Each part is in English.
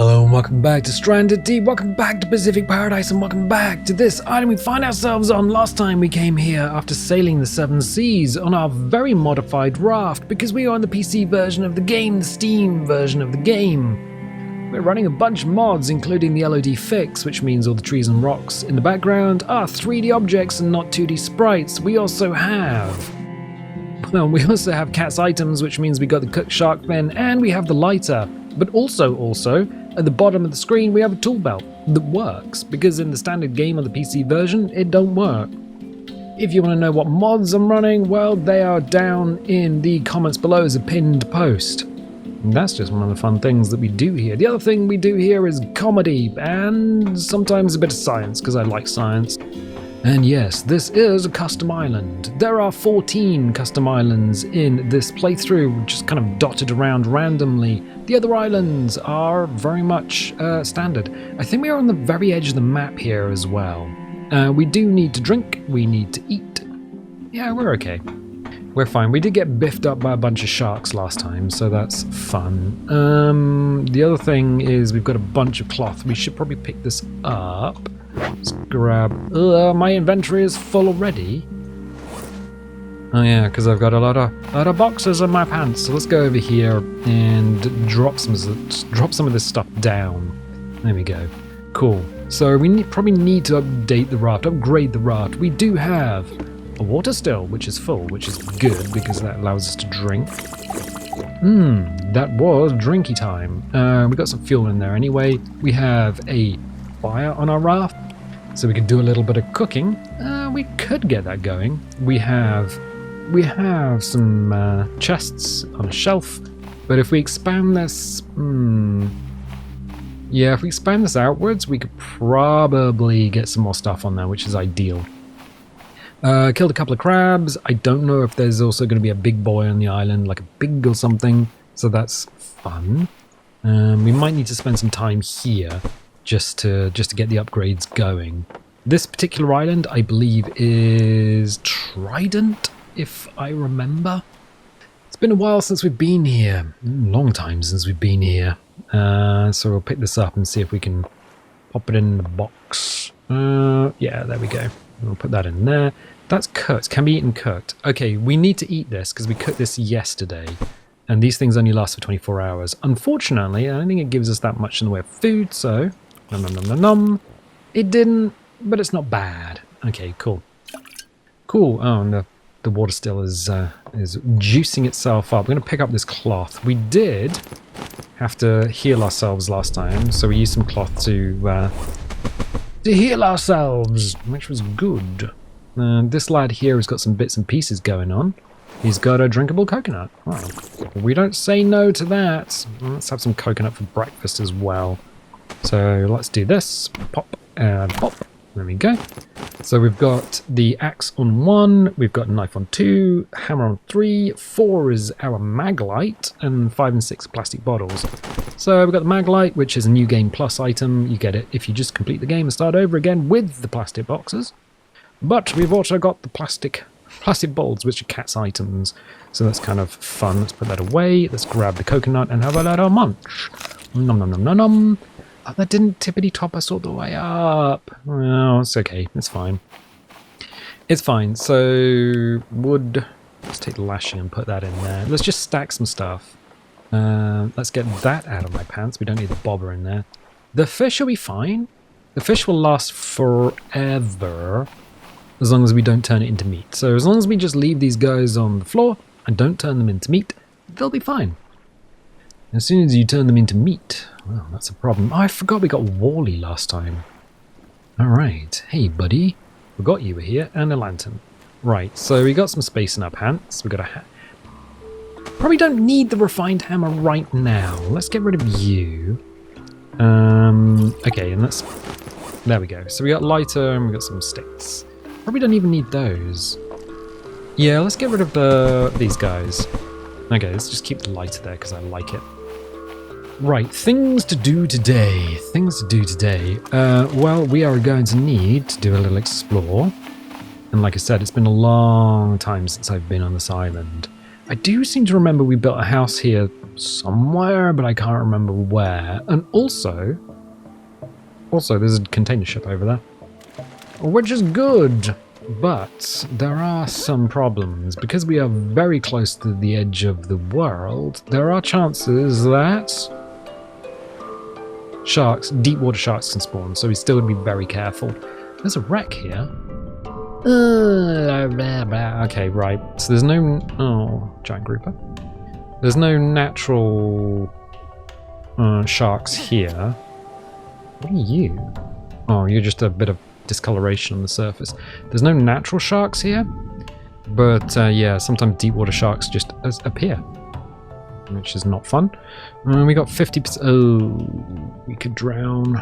Hello and welcome back to Stranded Deep, welcome back to Pacific Paradise, and welcome back to this island we find ourselves on. Last time we came here after sailing the seven seas on our very modified raft, because we are on the PC version of the game, the Steam version of the game. We're running a bunch of mods, including the LOD fix, which means all the trees and rocks in the background are 3D objects and not 2D sprites. We also have cat's items, which means we got the cooked shark fin, and we have the lighter. But also, at the bottom of the screen, we have a tool belt that works, because in the standard game on the PC version, it don't work. If you want to know what mods I'm running, well, they are down in the comments below as a pinned post. And that's just one of the fun things that we do here. The other thing we do here is comedy, and sometimes a bit of science, because I like science. And yes, this is a custom island. There are 14 custom islands in this playthrough, just kind of dotted around randomly. The other islands are very much standard. I think we are on the very edge of the map here as well. We do need to drink, we need to eat. Yeah, we're okay. We're fine. We did get biffed up by a bunch of sharks last time, so that's fun. The other thing is we've got a bunch of cloth. We should probably pick this up. Let's grab... my inventory is full already. Oh yeah, because I've got a lot of boxes in my pants. So let's go over here and drop some of this stuff down. There we go. Cool. So we probably need to upgrade the raft. We do have a water still, which is full, which is good because that allows us to drink. That was drinky time. We got some fuel in there anyway. We have a fire on our raft, so we could do a little bit of cooking. We could get that going. We have some chests on a shelf, but if we expand this, yeah, if we expand this outwards, we could probably get some more stuff on there, which is ideal. Killed a couple of crabs. I don't know if there's also going to be a big boy on the island, like a pig or something, so that's fun. We might need to spend some time here just to get the upgrades going. This particular island, I believe, is Trident, if I remember. It's been a while since we've been here. Long time since we've been here. So we'll pick this up and see if we can pop it in the box. Yeah, there we go. We'll put that in there. That's cooked. Can be eaten cooked. Okay, we need to eat this because we cooked this yesterday. And these things only last for 24 hours. Unfortunately, I don't think it gives us that much in the way of food, so... Nom nom nom nom nom. It didn't, but it's not bad. Okay, cool. Cool. Oh, and the water still is juicing itself up. We're going to pick up this cloth. We did have to heal ourselves last time, so we used some cloth to heal ourselves, which was good. This lad here has got some bits and pieces going on. He's got a drinkable coconut. Well, we don't say no to that. Let's have some coconut for breakfast as well. So let's do this. Pop and pop. There we go. So we've got the axe on 1, we've got a knife on 2, hammer on 3, 4 is our mag light, and 5 and 6 plastic bottles. So we've got the mag light, which is a new game plus item. You get it if you just complete the game and start over again with the plastic boxes. But we've also got the plastic bowls, which are cat's items. So that's kind of fun. Let's put that away. Let's grab the coconut and have a little munch. Nom nom nom nom nom. Oh, that didn't tippity top us all the way up. Well, it's okay. It's fine. It's fine. So wood. Let's take the lashing and put that in there. Let's just stack some stuff. Let's get that out of my pants. We don't need the bobber in there. The fish will be fine. The fish will last forever as long as we don't turn it into meat. So as long as we just leave these guys on the floor and don't turn them into meat, they'll be fine. As soon as you turn them into meat, well, that's a problem. Oh, I forgot we got Wally last time. Alright, hey buddy. Forgot you were here, and a lantern. Right, so we got some space in our pants. We got a probably don't need the refined hammer right now. Let's get rid of you. Okay, and let's... There we go. So we got lighter, and we got some sticks. Probably don't even need those. Yeah, let's get rid of these guys. Okay, let's just keep the lighter there, because I like it. Right, things to do today. Well, we are going to need to do a little explore. And like I said, it's been a long time since I've been on this island. I do seem to remember we built a house here somewhere, but I can't remember where. And also there's a container ship over there, which is good. But there are some problems. Because we are very close to the edge of the world, there are chances that sharks, deep water sharks, can spawn, so we still would be very careful. There's a wreck here. Okay, right. So there's no... Oh, giant grouper. There's no natural sharks here. What are you? Oh, you're just a bit of discoloration on the surface. There's no natural sharks here, but yeah, sometimes deep water sharks just appear, which is not fun. We got 50%. Oh, we could drown.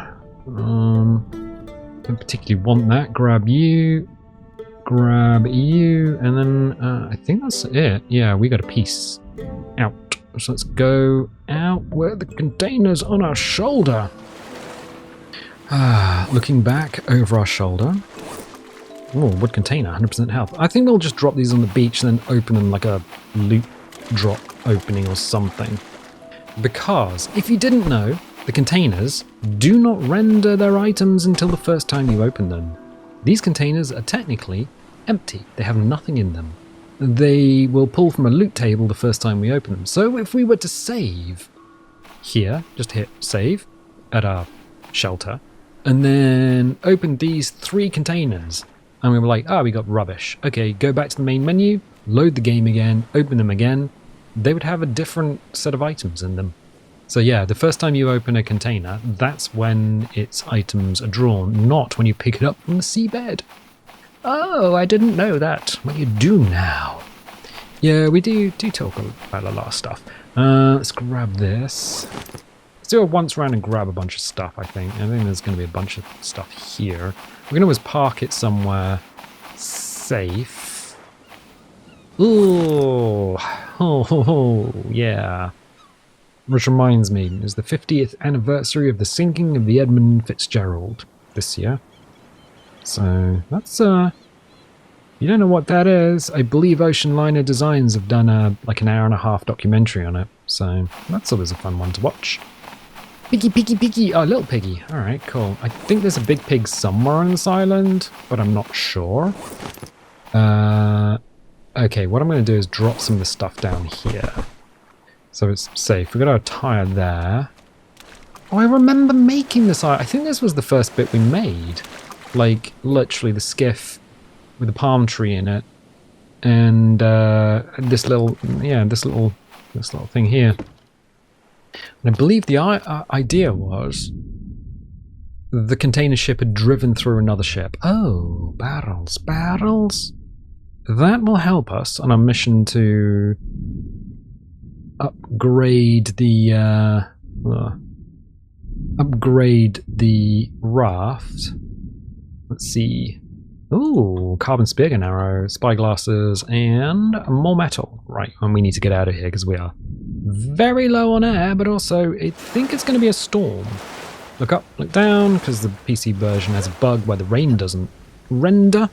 Don't particularly want that. Grab you, and then I think that's it. Yeah, we got a piece out. So let's go out where the container's on our shoulder. Looking back over our shoulder. Oh, wood container, 100% health. I think we'll just drop these on the beach and then open them like a loot drop opening or something. Because, if you didn't know, the containers do not render their items until the first time you open them. These containers are technically empty. They have nothing in them. They will pull from a loot table the first time we open them. So if we were to save here, just hit save at our shelter, and then open these 3 containers, and we were like, we got rubbish. Okay, go back to the main menu, load the game again, open them again. They would have a different set of items in them. So yeah, the first time you open a container, that's when its items are drawn, not when you pick it up from the seabed. Oh, I didn't know that. Well, you do now. Yeah, we do talk about a lot of stuff. Let's grab this. Let's do a once round and grab a bunch of stuff, I think. I think there's going to be a bunch of stuff here. We're going to always park it somewhere safe. Ooh. Oh, yeah. Which reminds me, it's the 50th anniversary of the sinking of the Edmund Fitzgerald this year. So, that's, you don't know what that is. I believe Ocean Liner Designs have done like an hour-and-a-half documentary on it. So, that's always a fun one to watch. Piggy. Oh, little piggy. Alright, cool. I think there's a big pig somewhere on this island, but I'm not sure. Okay, what I'm going to do is drop some of the stuff down here. So it's safe. We've got our tire there. Oh, I remember making this. I think this was the first bit we made. Like, literally the skiff with the palm tree in it. And this little thing here. And I believe the idea was the container ship had driven through another ship. Oh, barrels. That will help us on our mission to upgrade the raft. Let's see. Ooh, carbon speargun arrow, spyglasses, and more metal. Right, and we need to get out of here because we are very low on air, but also I think it's going to be a storm. Look up, look down, because the PC version has a bug where the rain doesn't render.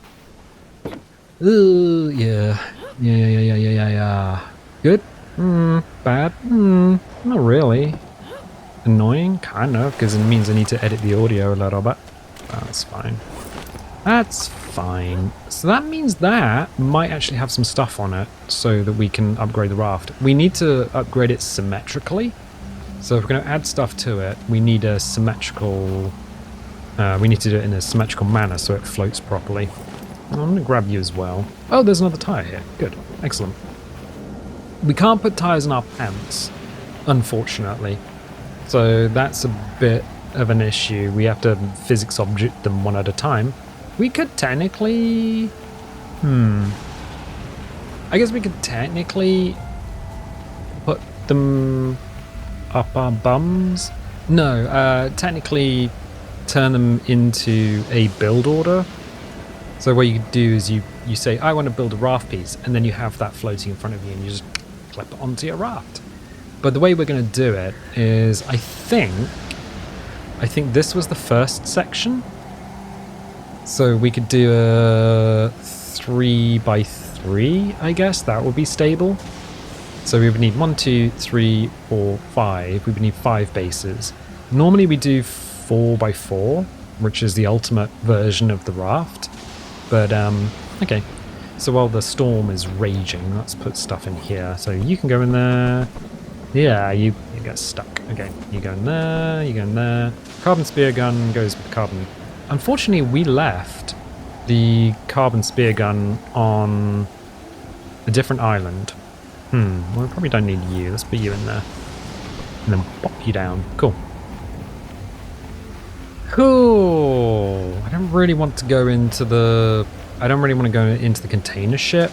Ooh, yeah. Good? Bad? Not really. Annoying? Kind of, because it means I need to edit the audio a little bit. That's fine. That's fine. So that means that might actually have some stuff on it so that we can upgrade the raft. We need to upgrade it symmetrically. So if we're going to add stuff to it, we need a symmetrical... we need to do it in a symmetrical manner so it floats properly. I'm going to grab you as well. Oh, there's another tyre here. Good. Excellent. We can't put tyres in our pants, unfortunately. So that's a bit of an issue. We have to physics object them one at a time. We could technically... I guess we could technically put them up our bums? No, technically turn them into a build order. So what you could do is you say, I want to build a raft piece, and then you have that floating in front of you and you just clip it onto your raft. But the way we're going to do it is, I think this was the first section. So we could do a 3x3, I guess. That would be stable. So we would need 1, 2, 3, 4, 5. We would need 5 bases. Normally we do 4x4, which is the ultimate version of the raft. But, okay. So while the storm is raging, let's put stuff in here. So you can go in there. Yeah, you get stuck. Okay, you go in there, you go in there. Carbon spear gun goes with carbon. Unfortunately, we left the carbon spear gun on a different island. Well, we probably don't need you. Let's put you in there. And then pop you down. Cool. Cool. I don't really want to go into the... I don't really want to go into the container ship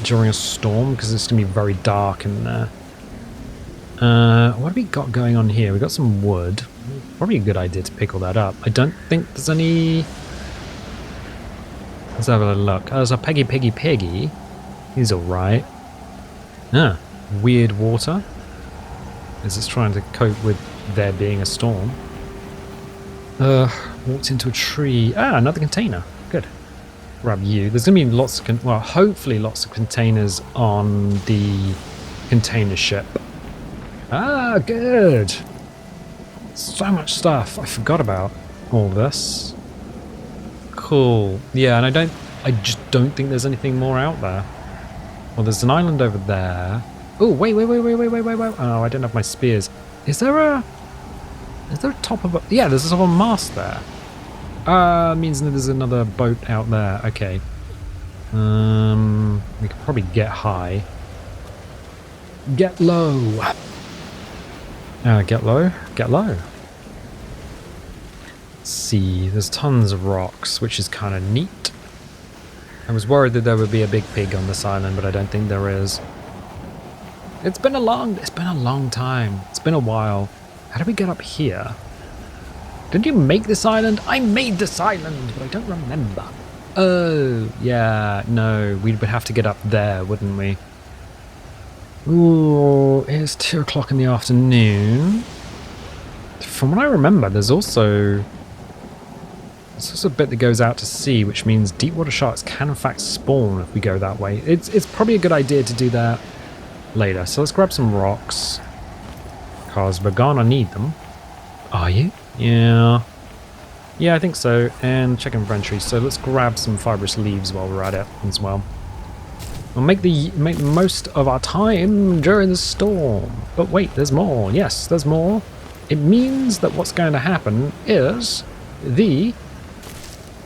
during a storm because it's going to be very dark in there. What have we got going on here? We've got some wood. Probably a good idea to pick all that up. I don't think there's any... Let's have a look. Oh, there's a Peggy. He's alright. Ah, weird water. Is this trying to cope with there being a storm? Walked into a tree. Ah, another container. Good. Grab you. There's going to be lots of... well, hopefully lots of containers on the container ship. Ah, good. So much stuff. I forgot about all this. Cool. Yeah, and I just don't think there's anything more out there. Well, there's an island over there. Oh, wait. Oh, I don't have my spears. Is there a top of a... Yeah, there's a top of a mast there. Means that there's another boat out there. Okay. We could probably get high. Get low. Get low. Let's see. There's tons of rocks, which is kind of neat. I was worried that there would be a big pig on this island, but I don't think there is. It's been a long time. It's been a while. How did we get up here? Didn't you make this island? I made this island, but I don't remember. Oh, yeah, no, we would have to get up there, wouldn't we? Ooh, it's 2 o'clock in the afternoon. From what I remember, there's also a bit that goes out to sea, which means deep water sharks can in fact spawn if we go that way. It's probably a good idea to do that later. So let's grab some rocks, because we're gonna need them. Are you? Yeah. Yeah, I think so. And check inventory. So let's grab some fibrous leaves while we're at it as well. We'll make the most of our time during the storm. But wait, there's more. Yes, there's more. It means that what's going to happen is the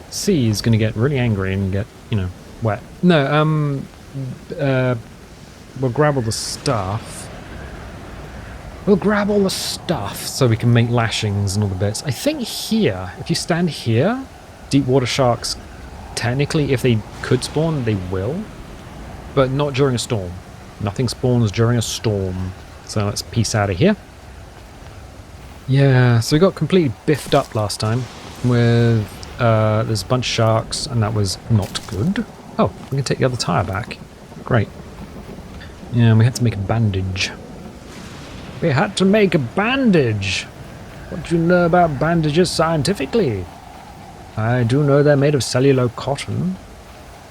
sea is going to get really angry and get, wet. No, we'll grab all the stuff. We'll grab all the stuff so we can make lashings and all the bits. I think here, if you stand here, deep water sharks, technically, if they could spawn, they will. But not during a storm. Nothing spawns during a storm. So let's peace out of here. Yeah, so we got completely biffed up last time with there's a bunch of sharks, and that was not good. Oh, we can take the other tire back. Great. Yeah, and we had to make a bandage. We had to make a bandage! What do you know about bandages scientifically? I do know they're made of cellulose cotton.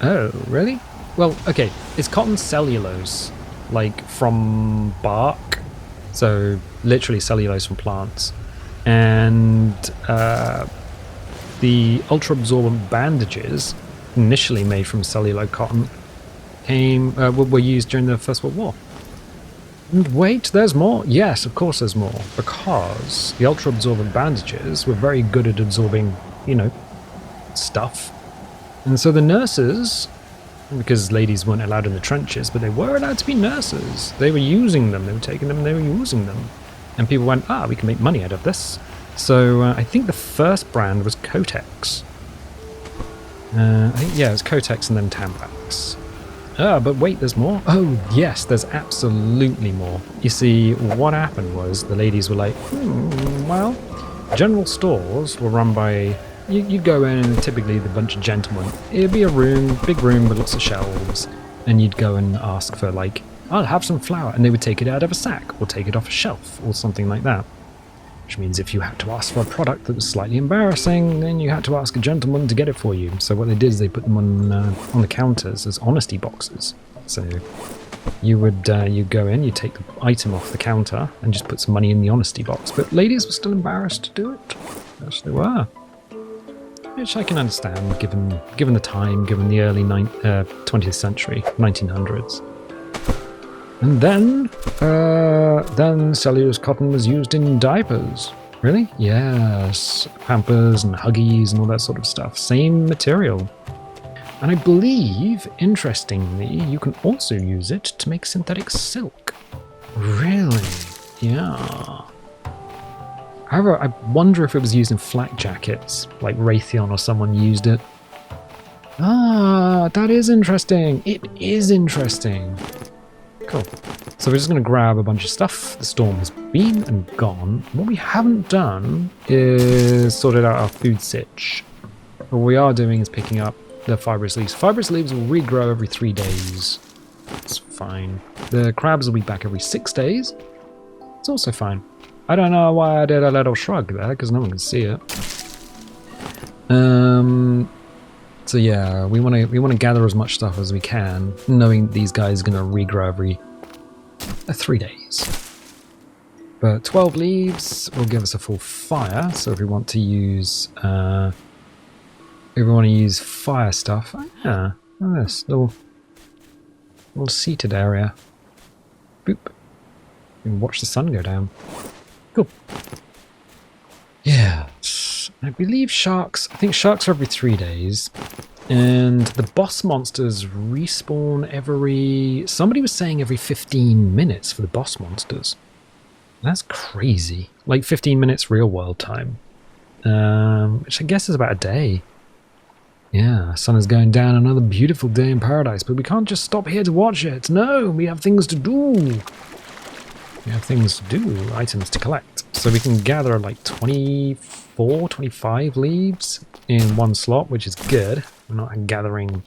Oh, really? Well, okay, it's cotton cellulose, like from bark, so literally cellulose from plants. And the ultra-absorbent bandages, initially made from cellulose cotton, were used during the First World War. And wait, there's more? Yes, of course there's more, because the ultra-absorbent bandages were very good at absorbing, stuff. And so the nurses, because ladies weren't allowed in the trenches, but they were allowed to be nurses. They were using them, they were taking them, and they were using them. And people went, we can make money out of this. So I think the first brand was Kotex. I think, yeah, it was Kotex and then Tampax. But wait, there's more? Oh, yes, there's absolutely more. You see, what happened was the ladies were like, well, general stores were run by... You'd go in and typically the bunch of gentlemen. It'd be a room, big room with lots of shelves, and you'd go and ask for like, I'll have some flour, and they would take it out of a sack, or take it off a shelf, or something like that. Which means if you had to ask for a product that was slightly embarrassing, then you had to ask a gentleman to get it for you. So what they did is they put them on the counters as honesty boxes. So you would you go in, you take the item off the counter, and just put some money in the honesty box. But ladies were still embarrassed to do it. Yes, they were. Which I can understand, given the time, given the early 20th century, 1900s. And then cellulose cotton was used in diapers. Really? Yes. Pampers and Huggies and all that sort of stuff. Same material. And I believe, interestingly, you can also use it to make synthetic silk. Really? Yeah. However, I wonder if it was used in flak jackets, like Raytheon or someone used it. Ah, that is interesting. It is interesting. Cool. So we're just going to grab a bunch of stuff. The storm has been and gone. What we haven't done is sorted out our food sitch. What we are doing is picking up the fibrous leaves. Fibrous leaves will regrow every 3 days. It's fine. The crabs will be back every 6 days. It's also fine. I don't know why I did a little shrug there, because no one can see it. So yeah, we want to gather as much stuff as we can, knowing these guys are going to regrow every 3 days. But 12 leaves will give us a full fire. So if we want to use fire stuff, yeah, this little seated area. Boop. You can watch the sun go down. Cool. Yeah, I believe sharks. I think sharks are every 3 days, and the boss monsters respawn every. Somebody was saying every 15 minutes for the boss monsters. That's crazy. Like 15 minutes real world time, which I guess is about a day. Yeah, sun is going down. Another beautiful day in paradise, but we can't just stop here to watch it. No, we have things to do. We have things to do, items to collect. So we can gather like 24, 25 leaves in one slot, which is good. We're not gathering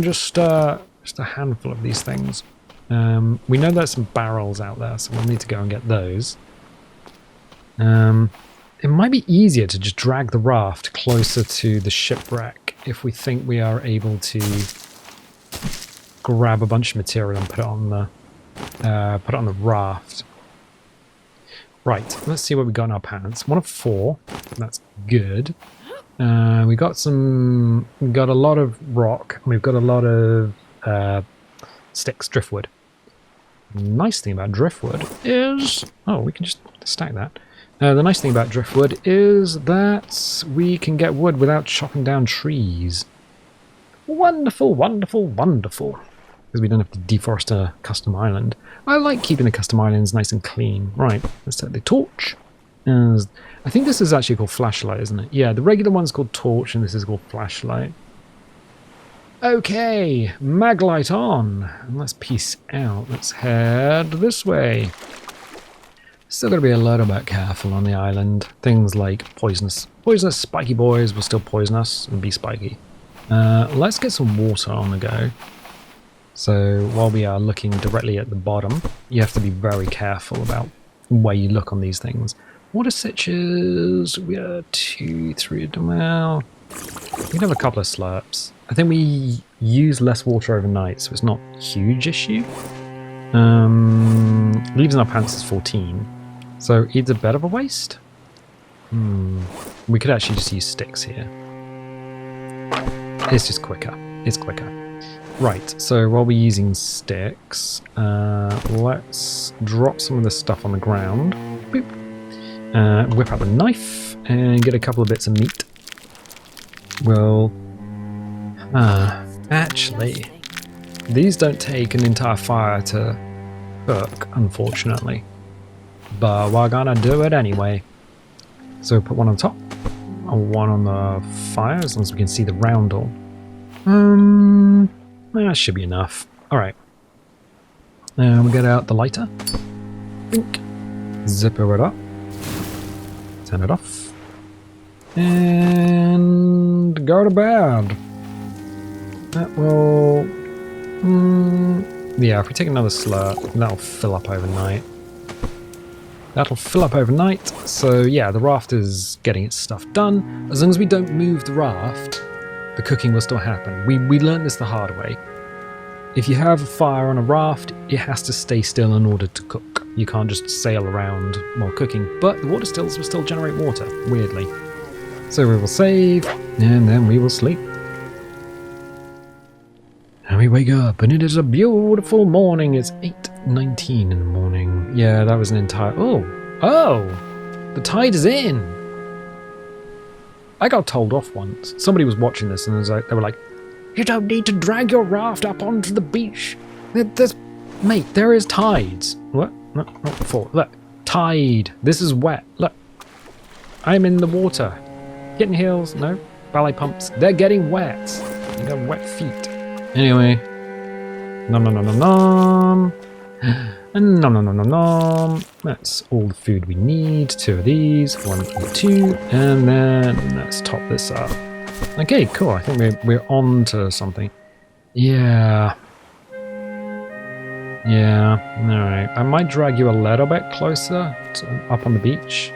just a handful of these things. We know there's some barrels out there, so we'll need to go and get those. It might be easier to just drag the raft closer to the shipwreck if we think we are able to grab a bunch of material and put it on the raft. Right, let's see what we got in our pants. 1 of 4. That's good. We got a lot of rock. We've got a lot of sticks, driftwood. Nice thing about driftwood is... Oh, we can just stack that. The nice thing about driftwood is that we can get wood without chopping down trees. Wonderful, wonderful, wonderful. Because we don't have to deforest a custom island. I like keeping the custom islands nice and clean. Right, let's take the torch. I think this is actually called flashlight, isn't it? Yeah, the regular one's called torch and this is called flashlight. Okay, maglite on. And let's peace out. Let's head this way. Still got to be a little bit careful on the island. Things like poisonous spiky boys will still poison us and be spiky. Let's get some water on the go. So while we are looking directly at the bottom, you have to be very careful about where you look on these things. Water sitches, we are 2, 3, well, we can have a couple of slurps. I think we use less water overnight, so it's not a huge issue. Leaves in our pants is 14. So it's a bit of a waste. We could actually just use sticks here. It's just quicker. It's quicker. Right, so while we're using sticks, let's drop some of this stuff on the ground. Boop. Whip out the knife and get a couple of bits of meat. Well, actually, these don't take an entire fire to cook, unfortunately. But we're gonna do it anyway. So put one on top, one on the fire, as long as we can see the roundel. That should be enough. Alright. We get out the lighter. Bink. Zipper it up. Turn it off. And go to bed. That will... yeah, if we take another slurp, that'll fill up overnight. So yeah, the raft is getting its stuff done. As long as we don't move the raft, the cooking will still happen. We learned this the hard way. If you have a fire on a raft, it has to stay still in order to cook. You can't just sail around while cooking, but the water stills will still generate water, weirdly. So we will save, and then we will sleep. And we wake up, and it is a beautiful morning. It's 8:19 in the morning. Yeah, that was an entire... Oh! The tide is in! I got told off once. Somebody was watching this, and they were like, "You don't need to drag your raft up onto the beach. Mate, there is tides." What? No, not before. Look, tide. This is wet. Look, I'm in the water. Kitten heels, no. Ballet pumps. They're getting wet. You got wet feet. Anyway. Nom nom nom nom nom. And nom nom nom nom nom. That's all the food we need. 2 of these. 1 and 2. And then let's top this up. Okay, cool. I think we're on to something. Yeah. Yeah, alright. I might drag you a little bit closer up on the beach.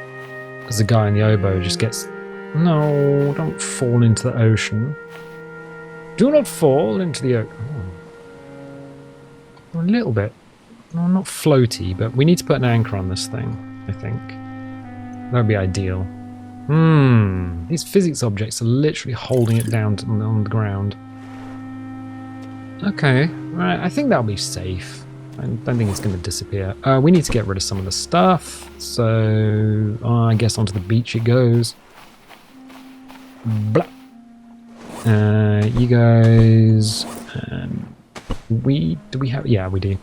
Because the guy in the oboe just gets... No, don't fall into the ocean. Do not fall into the ocean. Oh. A little bit. No, not floaty, but we need to put an anchor on this thing, I think. That would be ideal. These physics objects are literally holding it down on the ground. Okay, right, I think that'll be safe. I don't think it's going to disappear. We need to get rid of some of the stuff, so I guess onto the beach it goes. Blah. You guys... do we have... Yeah, we do.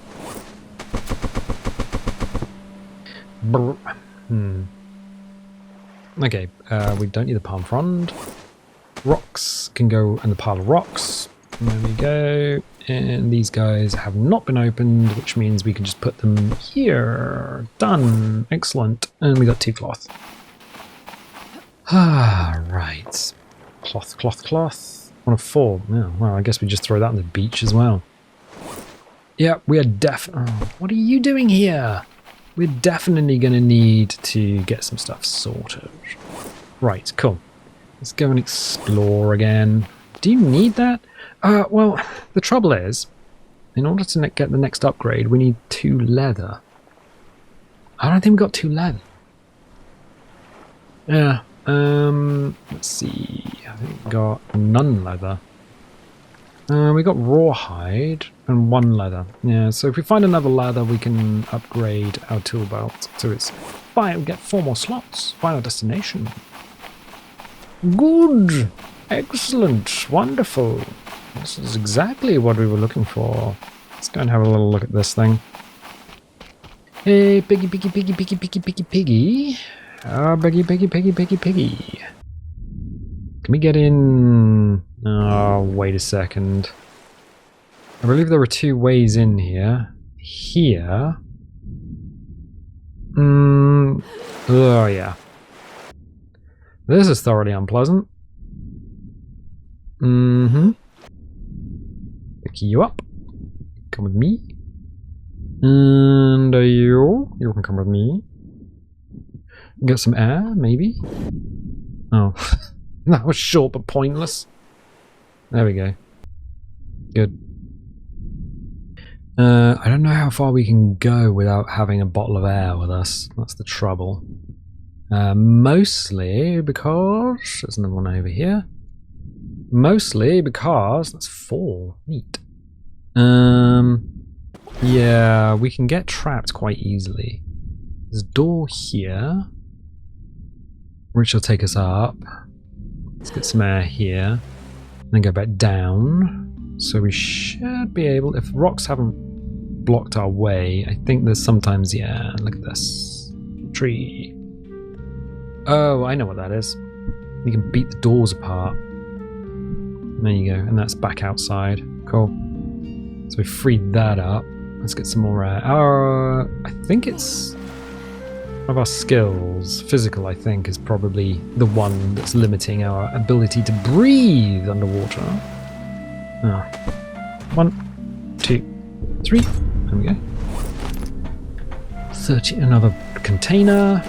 Okay, we don't need the palm frond. Rocks can go in the pile of rocks. There we go. And these guys have not been opened, which means we can just put them here. Done. Excellent. And we got 2 cloth. Right. Cloth, cloth, cloth. 1 of 4. Yeah, well, I guess we just throw that on the beach as well. Yeah, we are what are you doing here? We're definitely going to need to get some stuff sorted. Right, cool. Let's go and explore again. Do you need that? Well, the trouble is, in order to get the next upgrade, we need 2 leather. I don't think we got 2 leather. Yeah, let's see. I think we got none leather. We got rawhide and 1 leather. Yeah, so if we find another leather, we can upgrade our tool belt to its get 4 more slots. Final destination. Good. Excellent. Wonderful. This is exactly what we were looking for. Let's go and have a little look at this thing. Hey, piggy, piggy, piggy, piggy, piggy, piggy, piggy. Oh, piggy, piggy, piggy, piggy, piggy. Can we get in? Oh, wait a second. I believe there are 2 ways in here. Here. Oh, yeah. This is thoroughly unpleasant. Pick you up. Come with me. And you can come with me. Get some air, maybe? Oh. That was short but pointless. There we go. Good. I don't know how far we can go without having a bottle of air with us. That's the trouble. Mostly because... There's another one over here. Mostly because... That's 4. Neat. Yeah, we can get trapped quite easily. There's a door here, which will take us up. Let's get some air here. And then go back down. So we should be able... If rocks haven't blocked our way, I think there's sometimes... Yeah, look at this. Tree. Oh, I know what that is. We can beat the doors apart. There you go. And that's back outside. Cool. So we freed that up. Let's get some more air. I think it's... One of our skills, physical, I think, is probably the one that's limiting our ability to breathe underwater. 1, 2, 3. There we go. 30. Another container.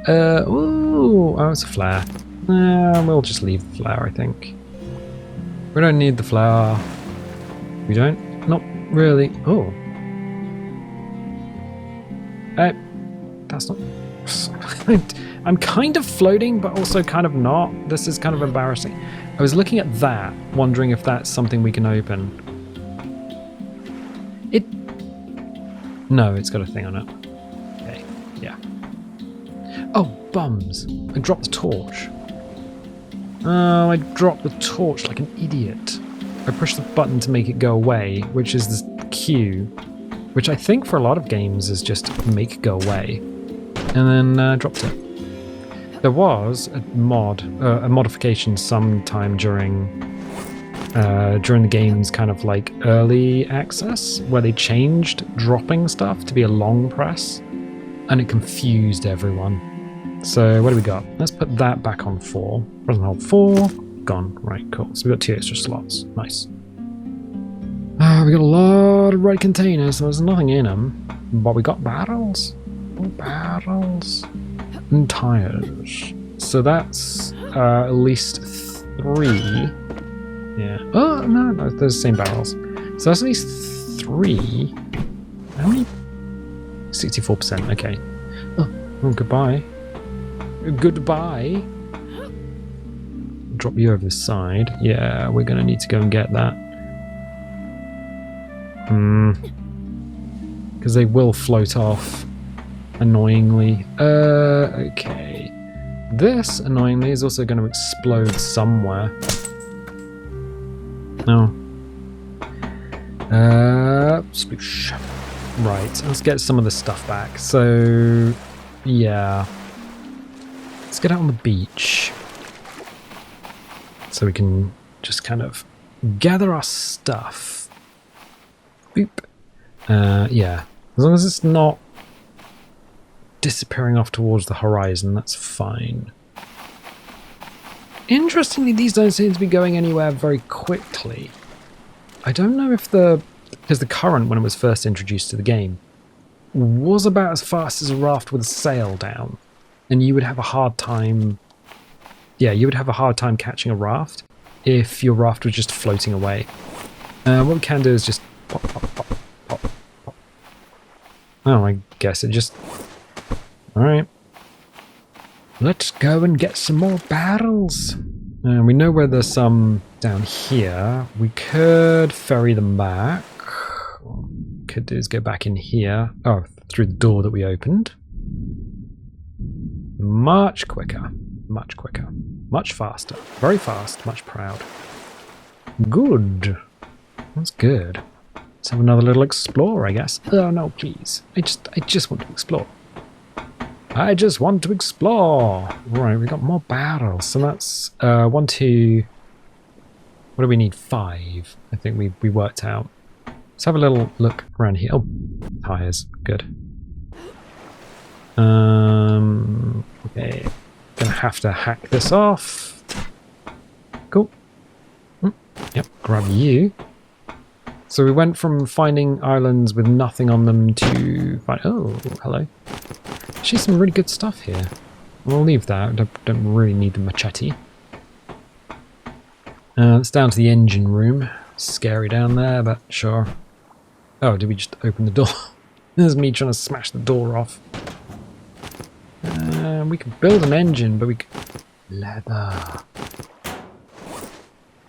Oh, it's a flare. We'll just leave the flare, I think. We don't need the flare. We don't? Not really. Oh. That's not... I'm kind of floating, but also kind of not. This is kind of embarrassing. I was looking at that, wondering if that's something we can open. No, it's got a thing on it. Okay, yeah. Oh, bums. I dropped the torch. Oh, I dropped the torch like an idiot. I pushed the button to make it go away, which is this Q, which I think for a lot of games is just make go away. And then dropped it. There was a modification sometime during the game's kind of like early access, where they changed dropping stuff to be a long press, and it confused everyone. So what do we got? Let's put that back on 4. Present hold 4. Gone. Right, cool. So we got 2 extra slots. Nice. We got a lot of red containers, so there's nothing in them. But we got barrels. Oh, barrels. And tires. So that's at least 3. Yeah. Oh, no, they're the same barrels. So that's at least 3. How many? 64%. Okay. Oh, goodbye. Goodbye. Drop you over the side. Yeah, we're going to need to go and get that. Because they will float off. Annoyingly. Okay. This, annoyingly, is also going to explode somewhere. No. Sploosh. Right, let's get some of the stuff back. So, yeah. Let's get out on the beach. So we can just kind of gather our stuff. Boop. Yeah. As long as it's not disappearing off towards the horizon, that's fine. Interestingly, these don't seem to be going anywhere very quickly. I don't know if because the current, when it was first introduced to the game, was about as fast as a raft with a sail down. And you would have a hard time... Yeah, you would have a hard time catching a raft if your raft was just floating away. What we can do is just pop, pop, pop, pop, pop. Oh, I guess it just... Alright. Let's go and get some more barrels. We know where there's some down here. We could ferry them back. What we could do is go back in here. Oh, through the door that we opened. Much quicker. Much quicker. Much faster. Very fast. Much proud. Good. That's good. Let's have another little explore, I guess. Oh no, please. I just want to explore. I just want to explore. Right, we got more barrels. So that's 1, 2. What do we need? 5. I think we worked out. Let's have a little look around here. Oh, tires. Good. Okay. Gonna have to hack this off. Cool. Yep, grab you. So we went from finding islands with nothing on them to find... Oh, hello. Actually, some really good stuff here. We'll leave that. Don't really need the machete. It's down to the engine room. Scary down there, but sure. Oh, did we just open the door? There's me trying to smash the door off. We could build an engine, but we could... Leather.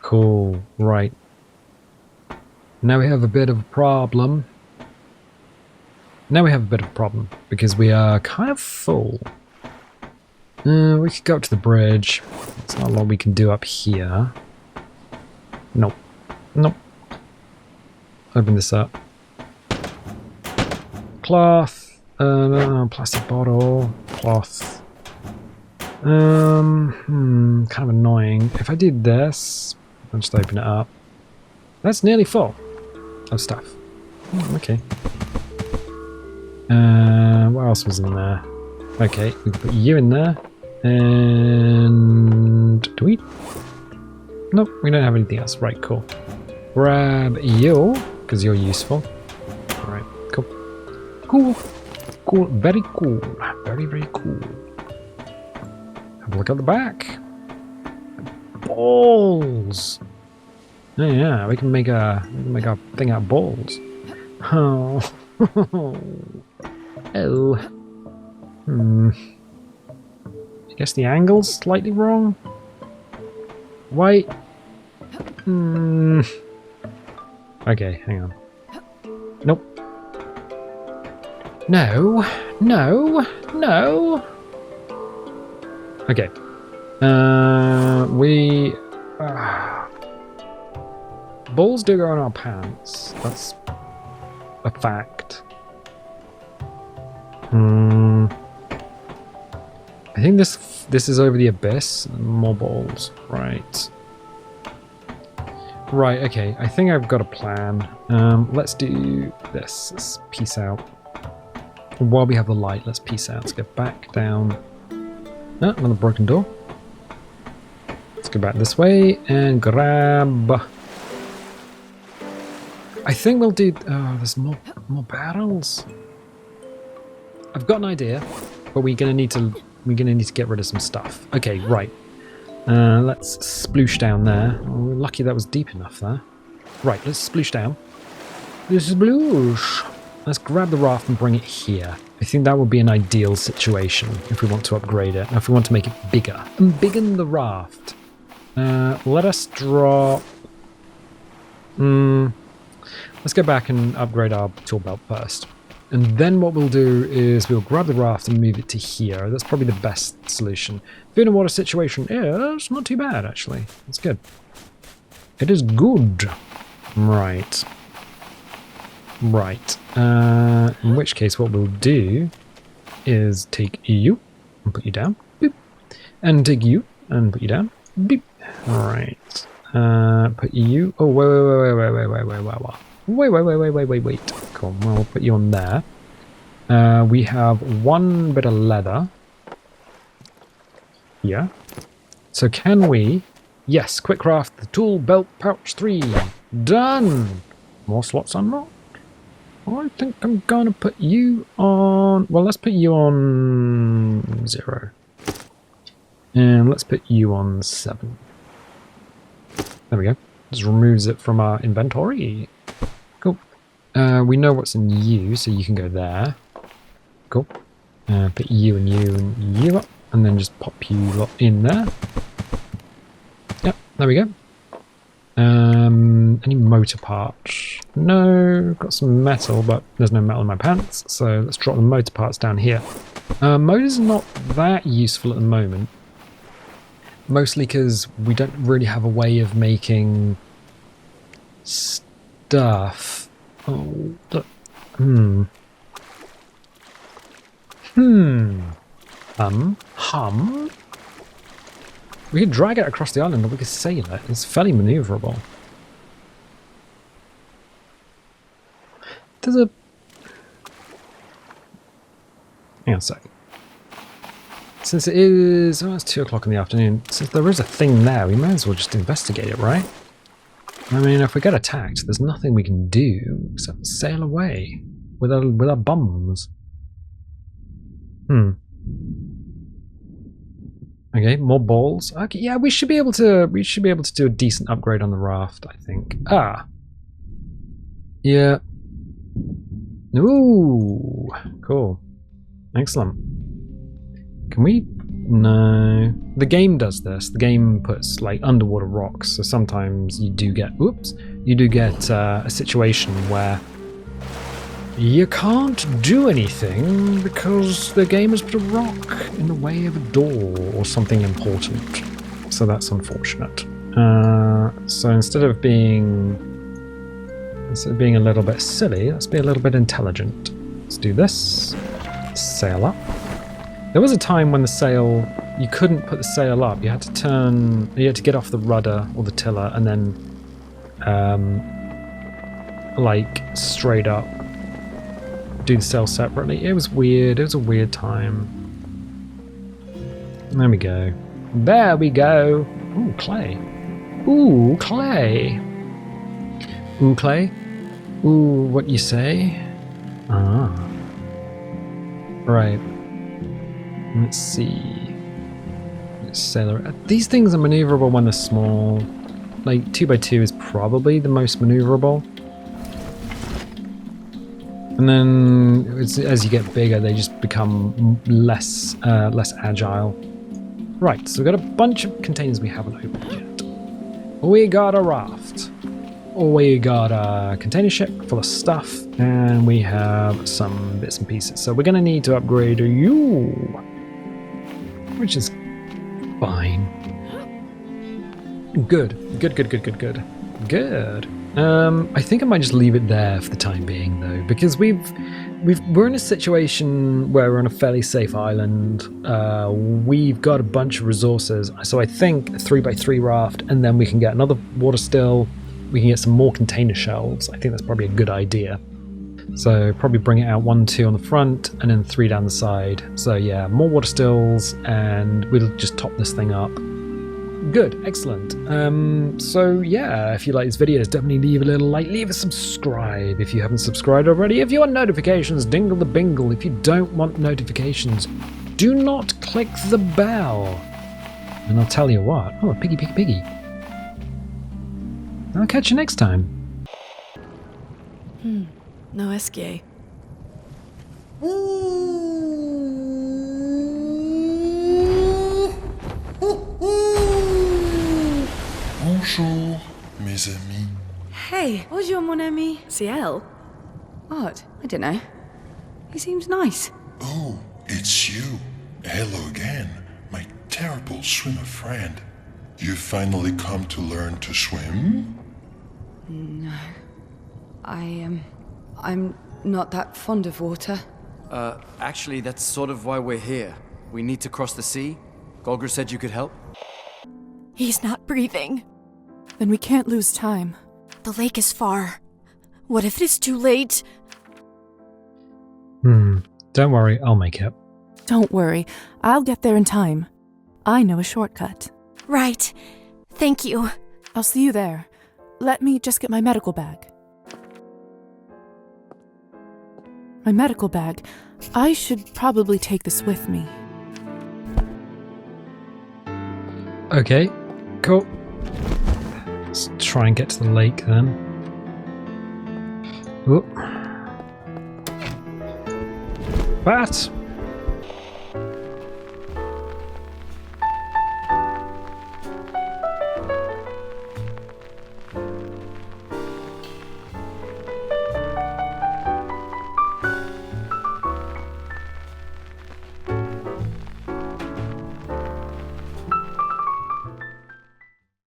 Cool. Right. Now we have a bit of a problem. Because we are kind of full. We could go up to the bridge. There's not a lot we can do up here. Nope. Nope. Open this up. Cloth. Plastic bottle. Cloth. Kind of annoying. If I did this, I'll just open it up. That's nearly full of stuff. Okay. What else was in there? Okay, we can put you in there. And do we? Nope, we don't have anything else. Right, cool. Grab you, because you're useful. Alright, cool. Cool. Cool. Very cool. Very, very cool. Have a look at the back. Balls. Oh yeah, we can make a thing out of balls. Oh. Oh. I guess the angle's slightly wrong. Wait. Okay, hang on. Nope. No. No. No. Okay. Balls do go in our pants. That's a fact. I think this is over the abyss. More balls. Right. Right, okay. I think I've got a plan. Let's do this. Let's peace out. While we have the light, let's peace out. Let's go back down. Oh, another broken door. Let's go back this way and grab. I think we'll do. Oh, there's more barrels. I've got an idea, but we're gonna need to get rid of some stuff. Okay, right. Let's sploosh down there. Oh, we're lucky that was deep enough there. Right, let's sploosh down. Sploosh. Let's grab the raft and bring it here. I think that would be an ideal situation if we want to upgrade it. If we want to make it bigger. And biggen the raft. Let us drop... let's go back and upgrade our tool belt first. And then what we'll do is we'll grab the raft and move it to here. That's probably the best solution. Food and water situation is not too bad, actually. It's good. It is good. Right. Right. In which case what we'll do is take you and put you down. Boop. And take you and put you down. Boop. Alright. Put you... Oh, wait. Cool. Well, we'll put you on there. We have one bit of leather. Yeah. So can we... Yes, quick craft the tool belt pouch 3. Done! More slots unlocked. I think I'm gonna put you on... Well, let's put you on 0. And let's put you on 7. There we go. Just removes it from our inventory. Cool. We know what's in you, so you can go there. Cool. Put you and you and you up, and then just pop you lot in there. Yep, there we go. Any motor parts? No, got some metal, but there's no metal in my pants, so let's drop the motor parts down here. Motor's not that useful at the moment. Mostly because we don't really have a way of making stuff. Oh, look. We could drag it across the island or we could sail it. It's fairly maneuverable. There's a... Hang on a sec. Since it is... Oh, it's 2 o'clock in the afternoon. Since there is a thing there, we may as well just investigate it, right? I mean, if we get attacked, there's nothing we can do except sail away with our bums. Okay, more balls. Okay, yeah, we should be able to do a decent upgrade on the raft, I think. Yeah. Ooh, cool. Excellent. Can we? No. The game does this. The game puts like underwater rocks, so sometimes you do get a situation where you can't do anything because the game has put a rock in the way of a door or something important. So that's unfortunate. So instead of being a little bit silly, let's be a little bit intelligent. Let's do this. Sail up. There was a time when you couldn't put the sail up. You had to get off the rudder or the tiller and then like straight up do the sail separately. It was weird. It was a weird time. There we go. There we go. Ooh, clay. Ooh, clay. Ooh, clay. Ooh, what you say? Ah. Right. Let's see. Sailor. These things are maneuverable when they're small. like 2x2 is probably the most maneuverable. And then as you get bigger, they just become less agile. Right, so we've got a bunch of containers we haven't opened yet. We got a raft. We got a container ship full of stuff, and we have some bits and pieces. So we're going to need to upgrade you, which is fine. Good. I think I might just leave it there for the time being, though, because we're in a situation where we're on a fairly safe island. We've got a bunch of resources, so I think a 3x3 raft, and then we can get another water still. We can get some more container shelves. I think that's probably a good idea. So probably bring it out 1, 2 on the front, and then 3 down the side. So yeah, more water stills, and we'll just top this thing up. Good, excellent. So yeah, if you like this video, definitely leave a little like, leave a subscribe if you haven't subscribed already. If you want notifications, dingle the bingle. If you don't want notifications, do not click the bell. And I'll tell you what, oh, piggy. I'll catch you next time. No escape. Bonjour, mes amis. Hey, bonjour mon ami. CL? What? I don't know. He seems nice. Oh, it's you. Hello again, my terrible swimmer friend. You finally come to learn to swim? No. I'm not that fond of water. Actually, that's sort of why we're here. We need to cross the sea. Golger said you could help. He's not breathing. Then we can't lose time. The lake is far. What if it is too late? Don't worry, I'll make it. Don't worry, I'll get there in time. I know a shortcut. Right. Thank you. I'll see you there. Let me just get my medical bag. My medical bag. I should probably take this with me. Okay, cool. Let's try and get to the lake then. Whoop. Bat!